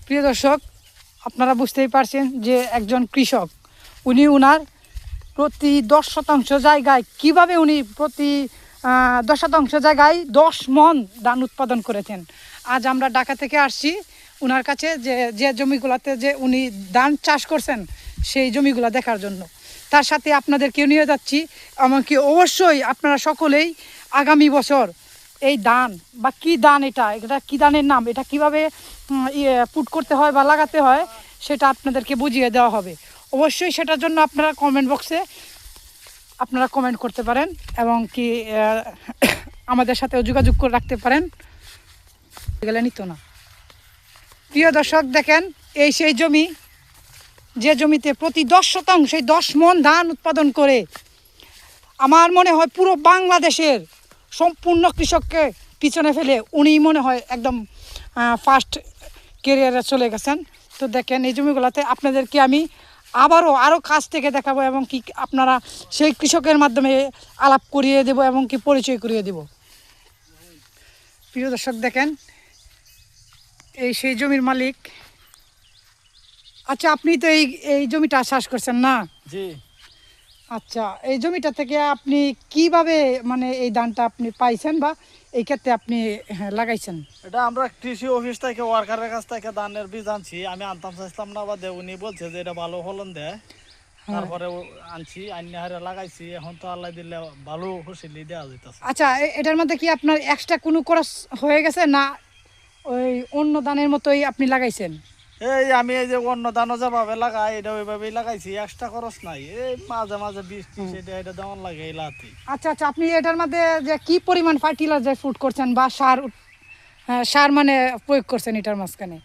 প্রিয় দর্শক, আপনারা বুঝতেই পারছেন যে একজন কৃষক উনি ওনার প্রতি 10% জায়গায় কিভাবে উনি প্রতি 10% জায়গায় 10 মণ ধান উৎপাদন করেছেন। আজ আমরা ঢাকা থেকে আসছি ওনার কাছে যে যে জমিগুলোতে যে উনি ধান চাষ করছেন সেই জমিগুলো দেখার জন্য। তার সাথে আপনাদেরকে নিয়ে যাচ্ছি, এমনকি অবশ্যই আপনারা সকলেই আগামী বছর এই ধান বা কি ধান, এটা কি ধানের নাম, এটা কিভাবে পুট করতে হয় বা লাগাতে হয় সেটা আপনাদেরকে বুঝিয়ে দেওয়া হবে। অবশ্যই সেটার জন্য আপনারা কমেন্ট বক্সে আপনারা কমেন্ট করতে পারেন এবং কি আমাদের সাথেও যোগাযোগ করে রাখতে পারেন। গেলে নিত না। প্রিয় দর্শক দেখেন, এই সেই জমি যে জমিতে প্রতি 10% 10 মণ ধান উৎপাদন করে আমার মনে হয় পুরো বাংলাদেশের সম্পূর্ণ কৃষককে পিছনে ফেলে উনি মনে হয় একদম ফার্স্ট কেরিয়ারে চলে গেছেন। তো দেখেন এই জমিগুলোতে আপনাদেরকে আমি আরও কাছ থেকে দেখাবো এবং কি আপনারা সেই কৃষকের মাধ্যমে আলাপ করিয়ে দেব এবং কি পরিচয় করিয়ে দেব। প্রিয় দর্শক দেখেন, এই সেই জমির মালিক। আচ্ছা, আপনি তো এই জমিটা চাষ করছেন না? জি। আচ্ছা, এই জমিটা থেকে আপনি কিভাবে মানে এই ধানটা আপনি পাইছেন বা এই ক্ষেত্রে আপনি লাগাইছেন? এটা আমরা কৃষি অফিস থেকে ওয়ার্কারের কাছ থেকে ধানের বীজ আনছি। আমি আনতাম চাইছিলাম না, বাদে উনি বলছে যে এটা ভালো ফলন দেয়। তারপরে আনছি, আইনে হারে লাগাইছি। এখন তো আল্লাহ দিলে ভালো ফসলি দেওয়া যেতেছে। আচ্ছা, এটার মধ্যে কি আপনার এক্সট্রা কোনো খরচ হয়ে গেছে না ওই অন্য ধানের মতোই আপনি লাগাইছেন? এই আমি এই যে অন্য ধানও যেভাবে লাগাই এটা ওইভাবেই লাগাইছি, এক্সট্রা খরচ নাই। এই মাঝে মাঝে বৃষ্টি এটা দেওয়ার লাগে এই লাতি। আচ্ছা আচ্ছা, আপনি এটার মধ্যে যে কি পরিমাণ ফার্টিলাইজার ফুড করছেন বা সার মানে প্রয়োগ করছেন এটার মাঝখানে?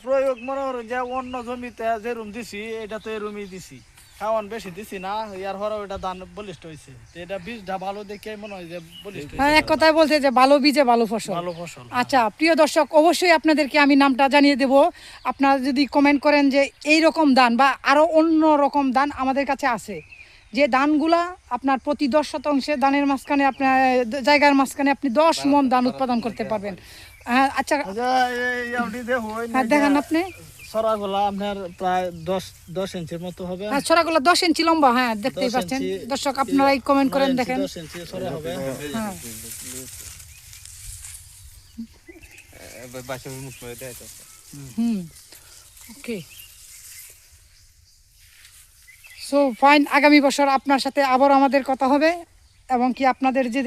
প্রয়োগ মনে করুন যে অন্য জমিতে যেরুম দিছি এটা তো এরুমই দিছি, খাওয়ান বেশি দিছি না। ইয়ার পরে ওটা ধান বলিষ্ঠ হয়েছে। এটা বীজটা ভালো দেখে মনে হয় যে বলিষ্ঠ হ্যাঁ, এক কথায় বলতে যে ভালো বীজে ভালো ফসল। ভালো ফসল। আচ্ছা প্রিয় দর্শক, অবশ্যই আপনাদেরকে আমি নামটা জানিয়ে দেব। আপনারা যদি কমেন্ট করেন যে এই রকম ধান বা আরও অন্য রকম ধান আমাদের কাছে আছে, যে ধানগুলা আপনার প্রতি 10% ধানের মাঝখানে আপনার জায়গার মাঝখানে আপনি 10 মণ ধান উৎপাদন করতে পারবেন। হ্যাঁ আচ্ছা, হ্যাঁ দেখান আপনি। ছড়াগুলা আপনার প্রায় 10 ইঞ্চির মতো হবে। হ্যাঁ, ছড়াগুলো 10 ইঞ্চি লম্বা। হ্যাঁ, দেখতেই 10 পাচ্ছেন ইঞ্চি। দর্শক, আপনারাই কমেন্ট করেন দেখেন। 10 ইঞ্চি ছড়া হবে। হ্যাঁ, ওকে। সো ফাইন, আগামী বছর আপনার সাথে আবার আমাদের কথা হবে এবং কি আপনাদের যে